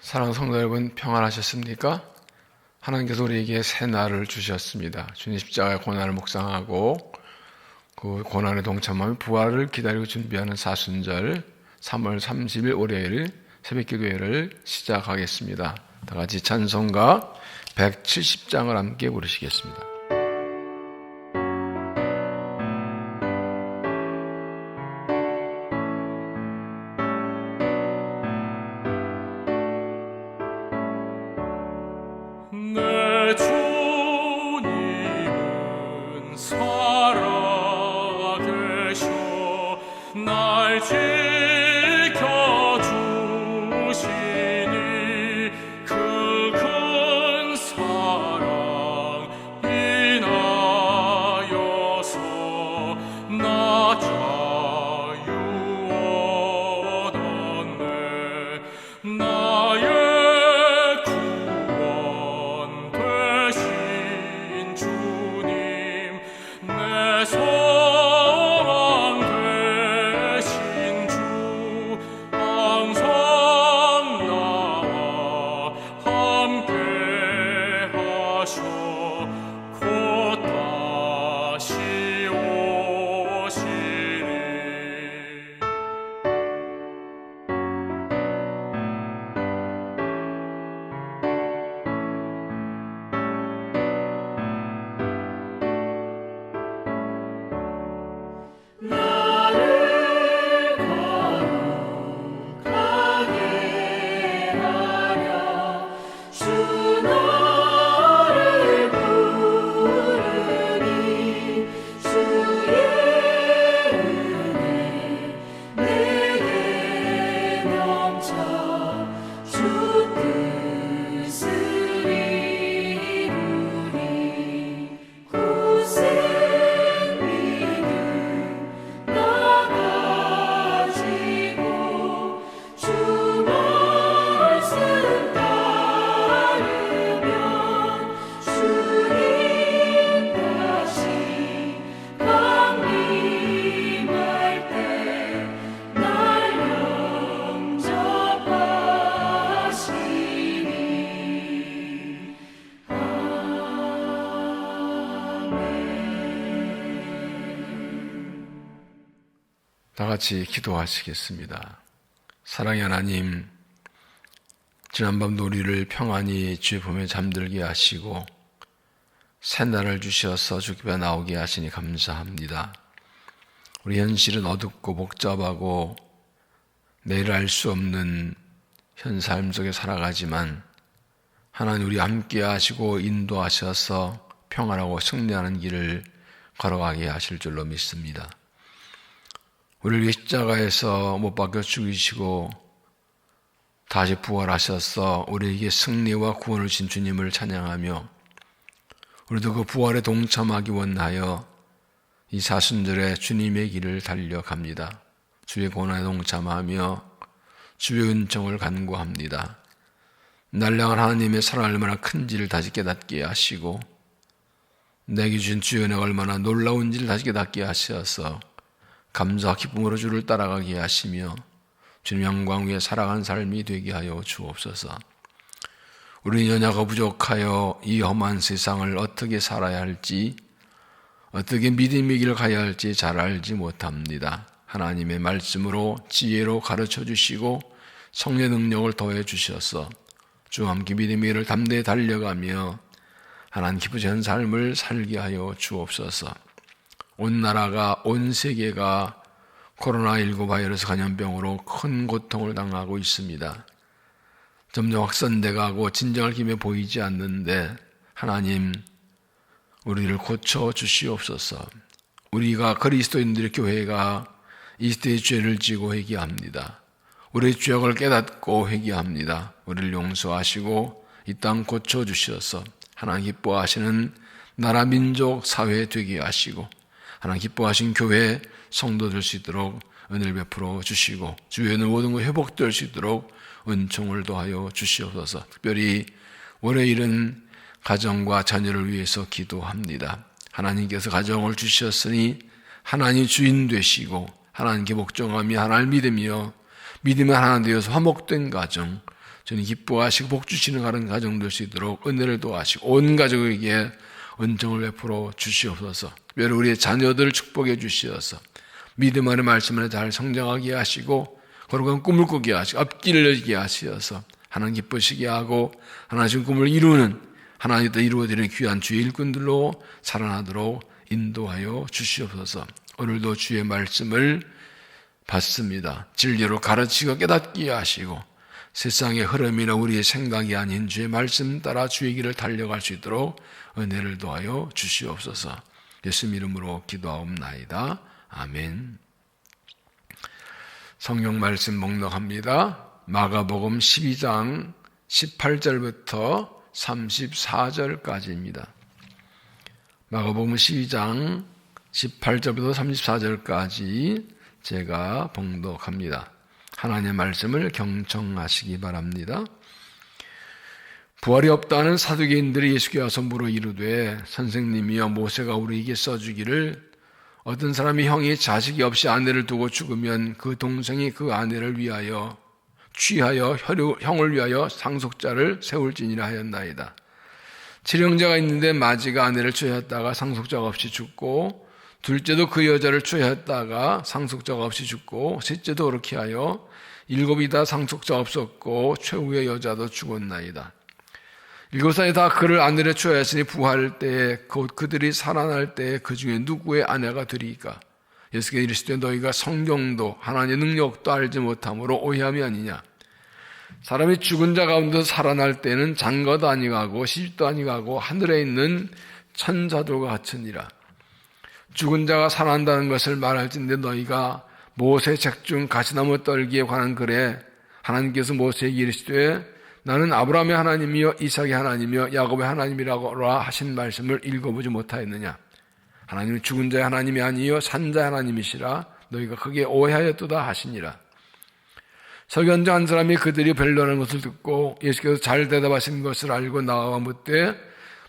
사랑하는 성도 여러분, 평안하셨습니까? 하나님께서 우리에게 새 날을 주셨습니다. 주님 십자가의 고난을 묵상하고 그 고난에 동참하며 부활을 기다리고 준비하는 사순절 3월 30일 월요일 새벽기도회를 시작하겠습니다. 다 같이 찬송가 170장을 함께 부르시겠습니다. 내 주님은 살아계셔 날 지켜주시니 그 큰 사랑 인하여서 나 자유 얻었네. 나의 소망 되신 주 항상 나와 함께 하셔 곧 다시 오시리. 다 같이 기도하시겠습니다. 사랑의 하나님, 지난밤 우리를 평안히 주의 품에 잠들게 하시고 새날을 주셔서 주께 나오게 하시니 감사합니다. 우리 현실은 어둡고 복잡하고 내일 알 수 없는 현 삶 속에 살아가지만 하나님 우리 함께 하시고 인도하셔서 평안하고 승리하는 길을 걸어가게 하실 줄로 믿습니다. 우리를 위해 십자가에서 못 박혀 죽이시고 다시 부활하셔서 우리에게 승리와 구원을 주신 주님을 찬양하며 우리도 그 부활에 동참하기 원하여 이 사순절에 주님의 길을 달려갑니다. 주의 고난에 동참하며 주의 은총을 간구합니다. 날 향한 하나님의 사랑이 얼마나 큰지를 다시 깨닫게 하시고 내게 주신 주의 은혜가 얼마나 놀라운지를 다시 깨닫게 하셔서 감사와 기쁨으로 주를 따라가게 하시며 주님 영광 위에 살아가는 삶이 되게 하여 주옵소서. 우리는 연약하고 부족하여 이 험한 세상을 어떻게 살아야 할지, 어떻게 믿음의 길을 가야 할지 잘 알지 못합니다. 하나님의 말씀으로 지혜로 가르쳐 주시고 성령의 능력을 더해 주셔서 주와 함께 믿음의 길을 담대히 달려가며 하나님 기쁘신 삶을 살게 하여 주옵소서. 온 나라가, 온 세계가 코로나19 바이러스 감염병으로 큰 고통을 당하고 있습니다. 점점 확산돼가고 진정할 기미에 보이지 않는데 하나님 우리를 고쳐 주시옵소서. 우리가 그리스도인들의 교회가 이 시대의 죄를 지고 회개합니다. 우리의 죄악을 깨닫고 회개합니다. 우리를 용서하시고 이 땅 고쳐 주셔서 하나님 기뻐하시는 나라 민족 사회 되게 하시고 하나님 기뻐하신 교회 성도 될 수 있도록 은혜를 베풀어 주시고 주위에는 모든 것 회복될 수 있도록 은총을 더하여 주시옵소서. 특별히 월요일은 가정과 자녀를 위해서 기도합니다. 하나님께서 가정을 주셨으니 하나님 주인 되시고 하나님께 복종하며 하나님을 믿으며 믿으면 하나 되어서 화목된 가정, 주님 기뻐하시고 복 주시는 그런 가정 될 수 있도록 은혜를 도와주시고 온 가족에게 은총을 베풀어 주시옵소서. 특별히 우리의 자녀들을 축복해 주시어서 믿음 안의 말씀을 잘 성장하게 하시고 거룩한 꿈을 꾸게 하시고 앞길을 열게 하시어서 하나님 기쁘시게 하고 하나님 꿈을 이루는 하나님도 이루어지는 귀한 주의 일꾼들로 살아나도록 인도하여 주시옵소서. 오늘도 주의 말씀을 받습니다. 진리로 가르치고 깨닫게 하시고 세상의 흐름이나 우리의 생각이 아닌 주의 말씀 따라 주의 길을 달려갈 수 있도록 은혜를 도하여 주시옵소서. 예수 이름으로 기도하옵나이다. 아멘. 성경 말씀 목록합니다. 마가복음 12장 18절부터 34절까지입니다. 마가복음 12장 18절부터 34절까지 제가 봉독합니다. 하나님의 말씀을 경청하시기 바랍니다. 부활이 없다는 사두개인들이 예수께 와서 물어 이르되 선생님이여 모세가 우리에게 써주기를 어떤 사람이 형이 자식이 없이 아내를 두고 죽으면 그 동생이 그 아내를 위하여 취하여 형을 위하여 상속자를 세울지니라 하였나이다. 칠형제가 있는데 마지가 아내를 취하였다가 상속자가 없이 죽고 둘째도 그 여자를 취하였다가 상속자가 없이 죽고 셋째도 그렇게 하여 일곱이 다 상속자 없었고 최후의 여자도 죽었나이다. 일곱 사람이 다 그를 아내를 취하였으니 부활할 때에 곧 그들이 살아날 때에 그 중에 누구의 아내가 되리이까? 예수께서 이르시되 너희가 성경도 하나님의 능력도 알지 못함으로 오해함이 아니냐. 사람이 죽은 자 가운데서 살아날 때는 장가도 아니가고 시집도 아니가고 하늘에 있는 천사들과 같으니라. 죽은 자가 살아난다는 것을 말할진대 너희가 모세 책 중 가시나무 떨기에 관한 글에 하나님께서 모세에게 이르시되 나는 아브라함의 하나님이여 이삭의 하나님이여 야곱의 하나님이라고 하신 말씀을 읽어보지 못하였느냐. 하나님은 죽은 자의 하나님이 아니요 산 자의 하나님이시라 너희가 크게 오해하였도다 하시니라. 설교한 한 사람이 그들이 변론하는 것을 듣고 예수께서 잘 대답하신 것을 알고 나와 묻되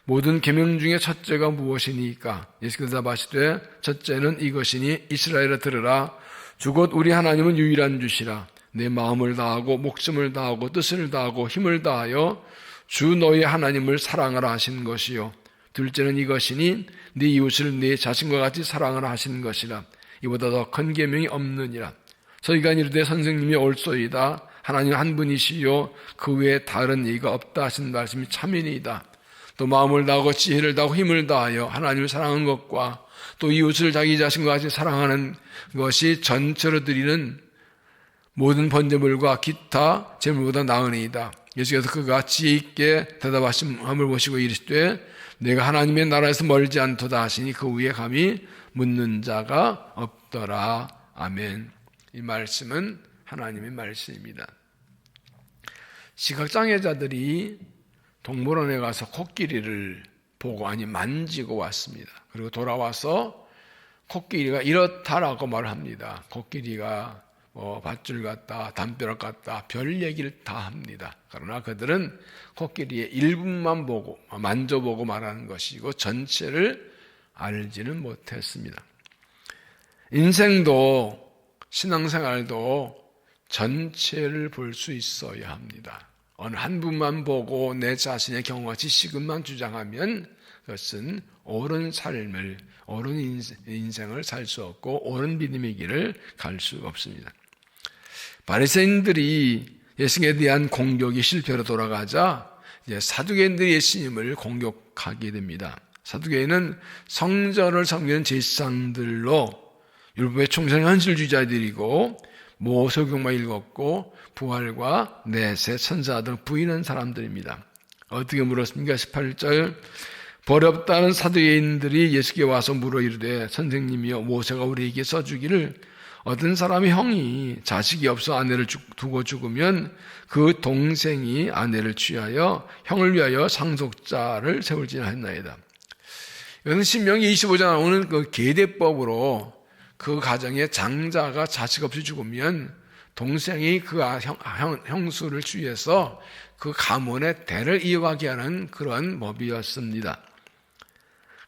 모든 계명 중에 첫째가 무엇이니까? 예수께서 대답하시되 첫째는 이것이니 이스라엘아 들으라. 주 곧 우리 하나님은 유일한 주시라. 내 마음을 다하고 목숨을 다하고 뜻을 다하고 힘을 다하여 주 너희 하나님을 사랑하라 하신 것이요. 둘째는 이것이니 네 이웃을 네 자신과 같이 사랑하라 하신 것이라. 이보다 더 큰 계명이 없느니라. 저희가 이르되 선생님이 옳소이다. 하나님 한 분이시요 그 외에 다른 이가 없다 하신 말씀이 참이니이다. 또 마음을 다하고 지혜를 다하고 힘을 다하여 하나님을 사랑하는 것과 또 이웃을 자기 자신과 같이 사랑하는 것이 전체로 드리는 모든 번제물과 기타 제물보다 나으니이다. 예수께서 그가 지혜 있게 대답하심을 보시고 이르시되 내가 하나님의 나라에서 멀지 않도다 하시니 그 위에 감히 묻는 자가 없더라. 아멘. 이 말씀은 하나님의 말씀입니다. 시각장애자들이 동물원에 가서 코끼리를 보고 만지고 왔습니다. 그리고 돌아와서 코끼리가 이렇다라고 말합니다. 코끼리가 밧줄 같다, 담벼락 같다, 별 얘기를 다 합니다. 그러나 그들은 코끼리의 일부만 보고 만져보고 말하는 것이고 전체를 알지는 못했습니다. 인생도 신앙생활도 전체를 볼 수 있어야 합니다. 어느 한 분만 보고 내 자신의 경험과 지식만 주장하면 그것은 옳은 삶을, 옳은 인생을 살 수 없고 옳은 믿음의 길을 갈 수가 없습니다. 바리새인들이 예수님에 대한 공격이 실패로 돌아가자 이제 사두개인들이 예수님을 공격하게 됩니다. 사두개인은 성전을 섬기는 제사장들로 율법의 총선 현실주의자들이고 모세경만 읽었고 부활과 내세 천사 등 부인한 사람들입니다. 어떻게 물었습니까? 18절 벌 없다는 사두개인들이 예수께 와서 물어 이르되 선생님이여 모세가 우리에게 써주기를 어떤 사람의 형이 자식이 없어 아내를 두고 죽으면 그 동생이 아내를 취하여 형을 위하여 상속자를 세울지나 했나이다. 이것은 신명기 25장 나오는 그 계대법으로 그 가정의 장자가 자식 없이 죽으면 동생이 그 형수를 취해서 그 가문의 대를 이어가게 하는 그런 법이었습니다.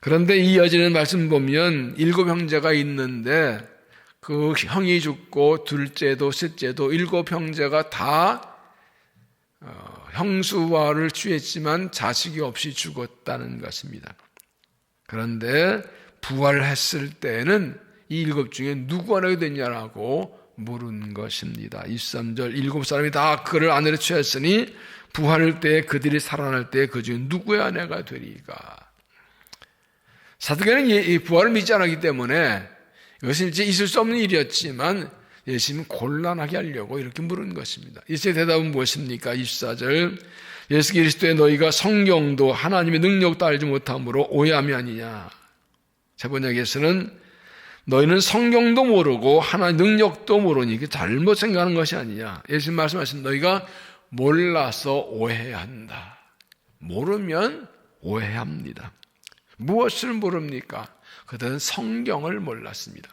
그런데 이어지는 말씀 보면 7 형제가 있는데 그 형이 죽고 둘째도 셋째도 7 형제가 다 형수와를 취했지만 자식이 없이 죽었다는 것입니다. 그런데 부활했을 때는 이 7 중에 누구 아내가 됐냐라고 물은 것입니다. 23절 7 사람이 다 그를 아내로 취했으니 부활할 때 그들이 살아날 때 그 중에 누구의 아내가 되리까. 사도계는 이 부활을 믿지 않았기 때문에 이것은 이제 있을 수 없는 일이었지만 예수님은 곤란하게 하려고 이렇게 물은 것입니다. 예수의 대답은 무엇입니까? 24절 예수 그리스도의 너희가 성경도 하나님의 능력도 알지 못함으로 오해함이 아니냐. 세번역에서는 너희는 성경도 모르고 하나님의 능력도 모르니 이게 잘못 생각하는 것이 아니냐. 예수님 말씀하신 너희가 몰라서 오해한다. 모르면 오해합니다. 무엇을 모릅니까? 그들은 성경을 몰랐습니다.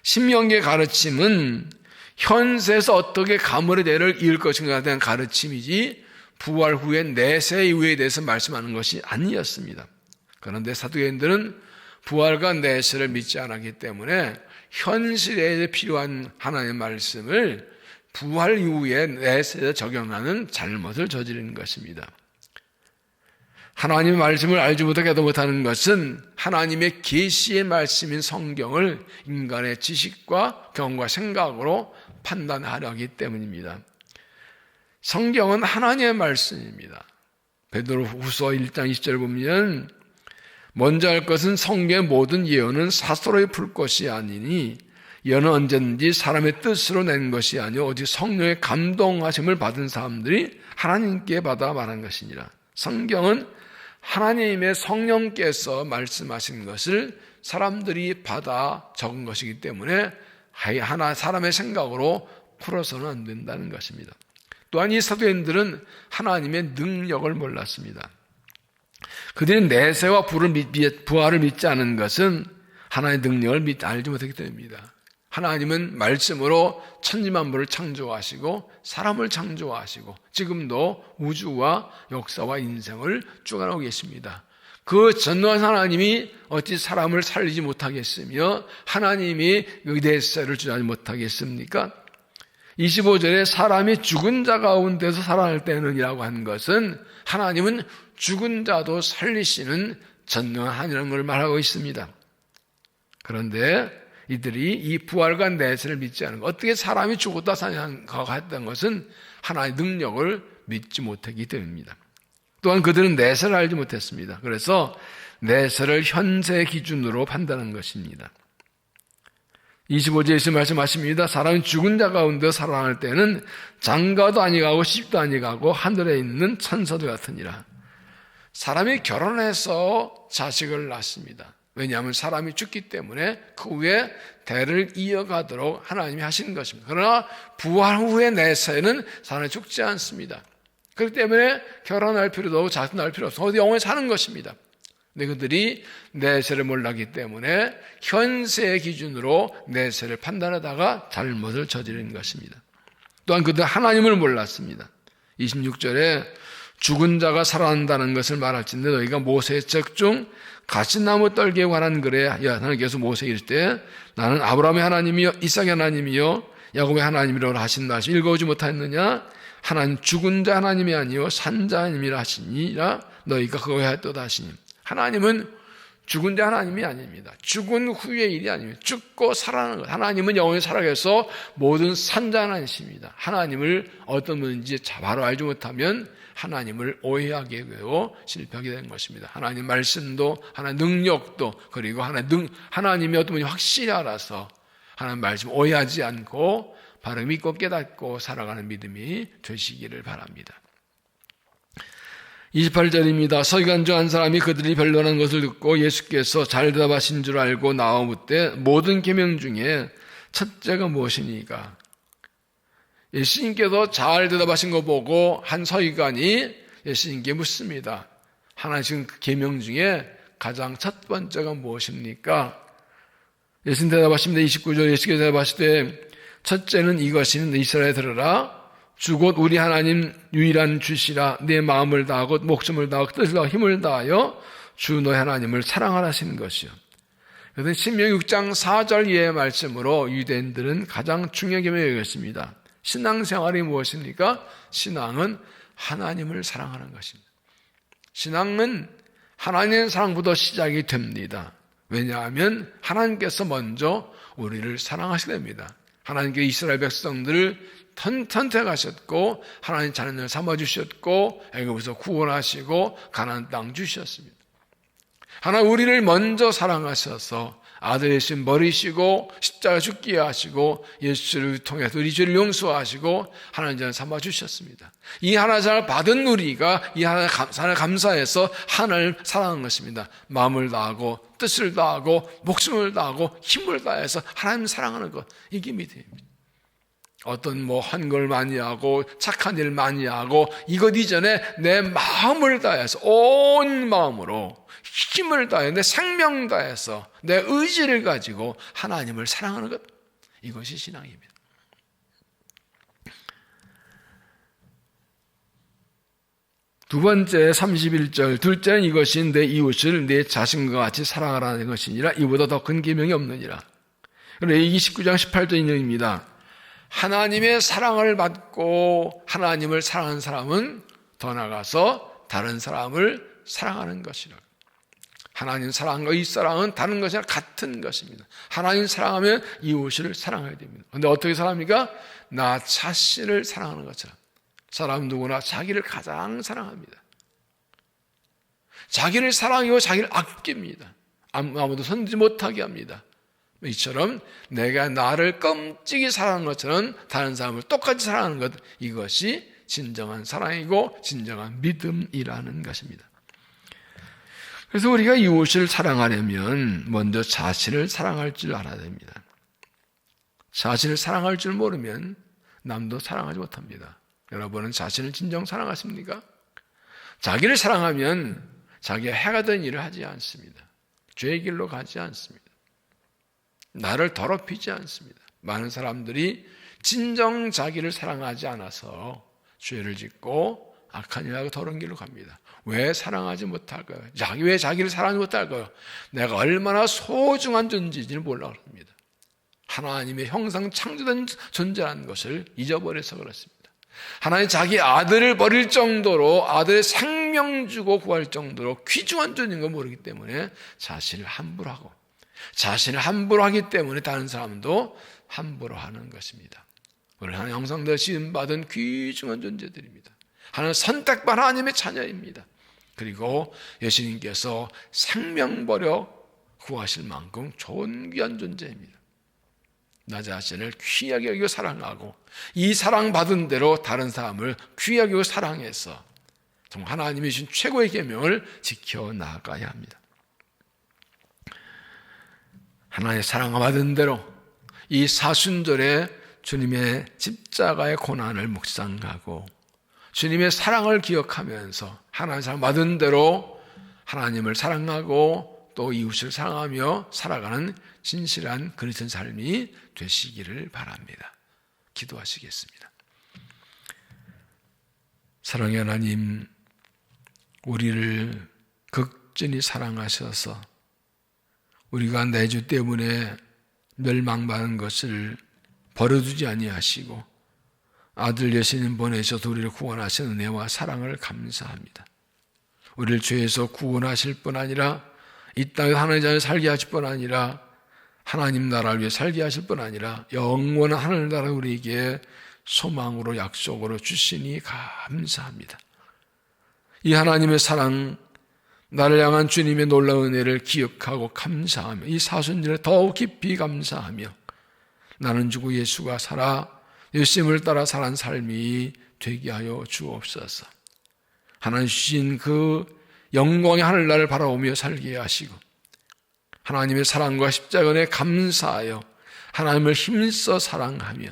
신명기의 가르침은 현세에서 어떻게 가물의 대를 이을 것인가에 대한 가르침이지 부활 후에 내세 이후에 대해서 말씀하는 것이 아니었습니다. 그런데 사두개인들은 부활과 내세를 믿지 않았기 때문에 현실에 필요한 하나님의 말씀을 부활 이후에 내세에 적용하는 잘못을 저지르는 것입니다. 하나님의 말씀을 알지 못하게도 못하는 것은 하나님의 계시의 말씀인 성경을 인간의 지식과 경험과 생각으로 판단하려 하기 때문입니다. 성경은 하나님의 말씀입니다. 베드로후서 1장 20절 보면 먼저 할 것은 성경의 모든 예언은 사서로의 풀 것이 아니니 예언은 언제든지 사람의 뜻으로 낸 것이 아니오 오직 성령의 감동하심을 받은 사람들이 하나님께 받아 말한 것이니라. 성경은 하나님의 성령께서 말씀하신 것을 사람들이 받아 적은 것이기 때문에 하나 사람의 생각으로 풀어서는 안 된다는 것입니다. 또한 이 사도인들은 하나님의 능력을 몰랐습니다. 그들은 내세와 부활을 믿지 않은 것은 하나님의 능력을 알지 못하기 때문입니다. 하나님은 말씀으로 천지만물을 창조하시고 사람을 창조하시고 지금도 우주와 역사와 인생을 주관하고 계십니다. 그 전능한 하나님이 어찌 사람을 살리지 못하겠으며 하나님이 내세를 주지 못하겠습니까? 25절에 사람이 죽은 자 가운데서 살아날 때는이라고 한 것은 하나님은 죽은 자도 살리시는 전능한 하나님이라는 걸 말하고 있습니다. 그런데 이들이 이 부활과 내세를 믿지 않은 것, 어떻게 사람이 죽었다 사냐고 했던 것은 하나의 능력을 믿지 못하기 때문입니다. 또한 그들은 내세를 알지 못했습니다. 그래서 내세를 현세 기준으로 판단한 것입니다. 25절에서 말씀하십니다. 사람이 죽은 자 가운데 살아날 때는 장가도 아니가고 시집도 아니가고 하늘에 있는 천사도 같으니라. 사람이 결혼해서 자식을 낳습니다. 왜냐하면 사람이 죽기 때문에 그 후에 대를 이어가도록 하나님이 하시는 것입니다. 그러나 부활 후의 내세는 사람이 죽지 않습니다. 그렇기 때문에 결혼할 필요도 없고 자식 낳을 필요 없어. 어디 영원히 사는 것입니다. 근데 그들이 내세를 몰랐기 때문에 현세의 기준으로 내세를 판단하다가 잘못을 저지른 것입니다. 또한 그들 하나님을 몰랐습니다. 26절에 죽은 자가 살아난다는 것을 말할진대 너희가 모세의 책 중 가시나무 떨기에 관한 글에 하나님께서 모세에게 이를 때 나는 아브라함의 하나님이요 이삭의 하나님이요 야곱의 하나님이라고 하신다 하시 읽어오지 못하였느냐? 하나님 죽은 자 하나님이 아니요 산자 하나님이라 하시니라 너희가 그거 하였도다 하시니. 하나님은 죽은 자 하나님이 아닙니다. 죽은 후의 일이 아닙니다. 죽고 살아나는 것. 하나님은 영원히 살아계서 모든 산자 하나님이십니다. 하나님을 어떤 분인지 바로 알지 못하면 하나님을 오해하게 되고 실패하게 되는 것입니다. 하나님 말씀도 하나님 능력도 그리고 하나님이 어떤 분이 확실히 알아서 하나님 말씀 오해하지 않고 바로 믿고 깨닫고 살아가는 믿음이 되시기를 바랍니다. 28절입니다. 서기관 중 한 사람이 그들이 변론한 것을 듣고 예수께서 잘 대답하신 줄 알고 나와 묻되 모든 계명 중에 첫째가 무엇이니까? 예수님께서 잘 대답하신 거 보고 한 서기관이 예수님께 묻습니다. 하나님 계명 중에 가장 첫 번째가 무엇입니까? 예수님 대답하십니다. 29절 예수께서 대답하시되 첫째는 이것이니 이스라엘 들으라. 주 곧 우리 하나님 유일한 주시라. 내 마음을 다하고 목숨을 다하고 뜻을 다하고 힘을 다하여 주 너의 하나님을 사랑하라시는 것이요. 그래서 신명기 6장 4절 이하의 말씀으로 유대인들은 가장 중요하게 여겼습니다. 신앙생활이 무엇입니까? 신앙은 하나님을 사랑하는 것입니다. 신앙은 하나님의 사랑부터 시작이 됩니다. 왜냐하면 하나님께서 먼저 우리를 사랑하시게 됩니다. 하나님께서 이스라엘 백성들을 선택하셨고 하나님 자녀를 삼아주셨고 애굽에서 구원하시고 가나안 땅 주셨습니다. 하나님 우리를 먼저 사랑하셔서 아들 예수님 버리시고 십자가 죽게 하시고 예수를 통해서 우리 죄를 용서하시고 하나님 자녀를 삼아주셨습니다. 이 하나님 사랑을 받은 우리가 이 하나님 사랑을 감사해서 하나님을 사랑하는 것입니다. 마음을 다하고 뜻을 다하고 목숨을 다하고 힘을 다해서 하나님을 사랑하는 것, 이게 믿음입니다. 어떤 헌걸 많이 하고 착한 일 많이 하고 이것 이전에 내 마음을 다해서 온 마음으로 힘을 다해 내 생명 다해서 내 의지를 가지고 하나님을 사랑하는 것, 이것이 신앙입니다. 두 번째 31절, 둘째는 이것이 내 이웃을 내 자신과 같이 사랑하라는 것이니라. 이보다 더 큰 계명이 없느니라. 레위기 19장 18절 인용입니다. 하나님의 사랑을 받고 하나님을 사랑하는 사람은 더 나아가서 다른 사람을 사랑하는 것이라. 하나님 사랑과 이 사랑은 다른 것이 아니라 같은 것입니다. 하나님 사랑하면 이웃을 사랑해야 됩니다. 그런데 어떻게 사랑합니까? 나 자신을 사랑하는 것처럼. 사람 누구나 자기를 가장 사랑합니다. 자기를 사랑하고 자기를 아낍니다. 아무도 손대지 못하게 합니다. 이처럼 내가 나를 끔찍이 사랑하는 것처럼 다른 사람을 똑같이 사랑하는 것, 이것이 진정한 사랑이고 진정한 믿음이라는 것입니다. 그래서 우리가 이웃을 사랑하려면 먼저 자신을 사랑할 줄 알아야 됩니다. 자신을 사랑할 줄 모르면 남도 사랑하지 못합니다. 여러분은 자신을 진정 사랑하십니까? 자기를 사랑하면 자기가 해가 된 일을 하지 않습니다. 죄의 길로 가지 않습니다. 나를 더럽히지 않습니다. 많은 사람들이 진정 자기를 사랑하지 않아서 죄를 짓고 악한 일하고 더러운 길로 갑니다. 왜 사랑하지 못할까요? 왜 자기를 사랑하지 못할까요? 내가 얼마나 소중한 존재인지를 몰라 그럽니다. 하나님의 형상 창조된 존재라는 것을 잊어버려서 그렇습니다. 하나님 자기 아들을 버릴 정도로 아들의 생명 주고 구할 정도로 귀중한 존재인 걸 모르기 때문에 자신을 함부로 하고, 자신을 함부로 하기 때문에 다른 사람도 함부로 하는 것입니다. 우리 하나님 형상대로 지음받은 귀중한 존재들입니다. 하나님 선택받은 하나님의 자녀입니다. 그리고 예수님께서 생명 버려 구하실 만큼 존귀한 존재입니다. 나 자신을 귀하게 여기고 사랑하고 이 사랑받은 대로 다른 사람을 귀하게 여기고 사랑해서 정말 하나님이 주신 최고의 계명을 지켜나가야 합니다. 하나님의 사랑받은 대로 이 사순절에 주님의 십자가의 고난을 묵상하고 주님의 사랑을 기억하면서 하나님의 사랑받은 대로 하나님을 사랑하고 또 이웃을 사랑하며 살아가는 진실한 그리스도인 삶이 되시기를 바랍니다. 기도하시겠습니다. 사랑의 하나님, 우리를 극진히 사랑하셔서 우리가 내 죄 때문에 멸망받는 것을 버려두지 아니하시고 아들 예수님 보내셔서 우리를 구원하신 은혜와 사랑을 감사합니다. 우리를 죄에서 구원하실 뿐 아니라 이 땅에 하나님 자녀 살게 하실 뿐 아니라 하나님 나라를 위해 살게 하실 뿐 아니라 영원한 하늘 나라 우리에게 소망으로 약속으로 주시니 감사합니다. 이 하나님의 사랑, 나를 향한 주님의 놀라운 은혜를 기억하고 감사하며 이 사순절에 더욱 깊이 감사하며 나는 주고 예수가 살아 예수님을 따라 살아간 삶이 되게 하여 주옵소서. 하나님 주신 그 영광의 하늘나라를 바라보며 살게 하시고 하나님의 사랑과 십자가에 감사하여 하나님을 힘써 사랑하며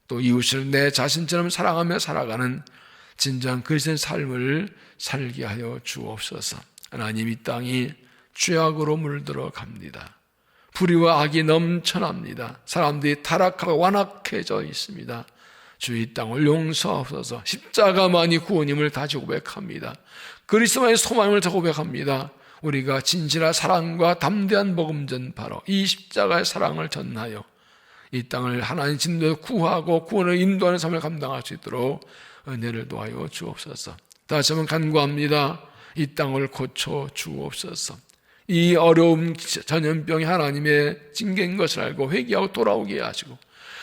또 이웃을 내 자신처럼 사랑하며 살아가는 진정한 그리스도의 삶을 살게 하여 주옵소서. 하나님, 이 땅이 죄악으로 물들어 갑니다. 불의와 악이 넘쳐납니다. 사람들이 타락하고 완악해져 있습니다. 주 이 땅을 용서하옵소서. 십자가만이 구원임을 다시 고백합니다. 그리스도만의 소망임을 더 고백합니다. 우리가 진실한 사랑과 담대한 복음 전파로 이 십자가의 사랑을 전하여 이 땅을 하나님 진도에 구하고 구원을 인도하는 삶을 감당할 수 있도록 은혜를 도하여 주옵소서. 다시 한번 간구합니다. 이 땅을 고쳐 주옵소서. 이 어려움 전염병이 하나님의 징계인 것을 알고 회개하고 돌아오게 하시고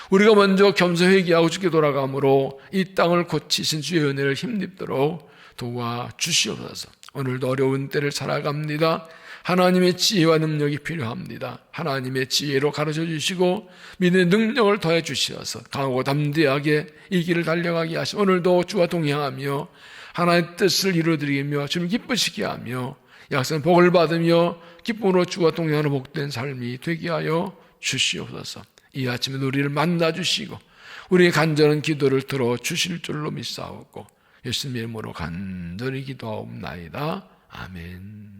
우리가 먼저 겸손 회개하고 주께 돌아가므로 이 땅을 고치신 주의 은혜를 힘입도록 도와주시옵소서. 오늘도 어려운 때를 살아갑니다. 하나님의 지혜와 능력이 필요합니다. 하나님의 지혜로 가르쳐 주시고 믿음의 능력을 더해 주시어서 강하고 담대하게 이 길을 달려가게 하시고 오늘도 주와 동행하며 하나님의 뜻을 이루어드리며 주님 기쁘시게 하며 약속의 복을 받으며 기쁨으로 주와 동행하는 복된 삶이 되게 하여 주시옵소서. 이 아침에 우리를 만나 주시고 우리의 간절한 기도를 들어 주실 줄로 믿사옵고 예수님의 이름으로 간절히 기도하옵나이다. 아멘.